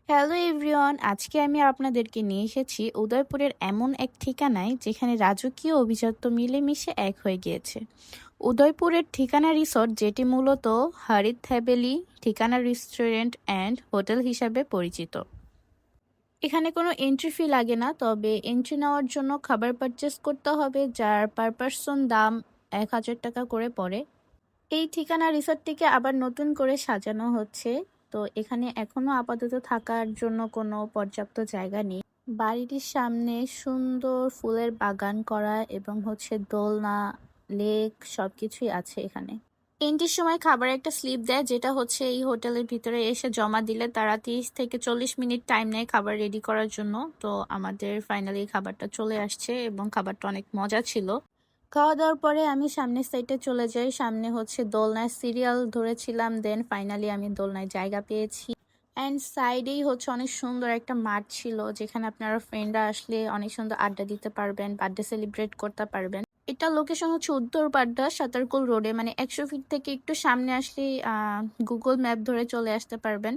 Hello everyone, আজকে আমি আপনাদেরকে নিয়ে এসেছি উদয়পুরের এমন এক ঠিকানায় যেখানে রাজকীয় অভিজাত্য মিলেমিশে এক হয়ে গিয়েছে। উদয়পুরের ঠিকানা রিসোর্ট, যেটি মূলত হারিত হ্যাভেলি ঠিকানা রেস্টুরেন্ট অ্যান্ড হোটেল হিসাবে পরিচিত। এখানে কোনো এন্ট্রি ফি লাগে না, তবে এন্ট্রি নেওয়ার জন্য খাবার পারচেস করতে হবে, যার পার পার্সন দাম 1,000 টাকা করে পড়ে। এই ঠিকানা রিসোর্টটিকে আবার নতুন করে সাজানো হচ্ছে। তো এখানে এখনো আপাতত থাকার জন্য কোনো পর্যাপ্ত জায়গা নেই। বাড়িটির সামনে সুন্দর ফুলের বাগান করা এবং দোলনা, লেক সবকিছুই আছে এখানে। এন্ট্রির সময় খাবার একটা স্লিপ দেয়, যেটা এই হোটেলের ভিতরে এসে জমা দিলে তারা 30 থেকে 40 মিনিট টাইম নেয় খাবার রেডি করার জন্য। তো আমাদের ফাইনালি খাবারটা চলে আসছে এবং খাবারটা অনেক মজা ছিল। খাওয়া দাওয়ার পরে আমি সামনের সাইডে চলে যাই। সামনে দোলনায় সিরিয়াল ধরেছিলাম, দেন ফাইনালি আমি দোলনায় জায়গা পেয়েছি। অ্যান্ড সাইডেই অনেক সুন্দর একটা মাঠ ছিল, যেখানে আপনারা ফ্রেন্ডরা আসলে অনেক সুন্দর আড্ডা দিতে পারবেন, বার্থডে সেলিব্রেট করতে পারবেন। এটা লোকেশন উত্তরপাড্ডা সাতারকুল রোডে, মানে 100 ফিট থেকে একটু সামনে আসলে গুগল ম্যাপ ধরে চলে আসতে পারবেন।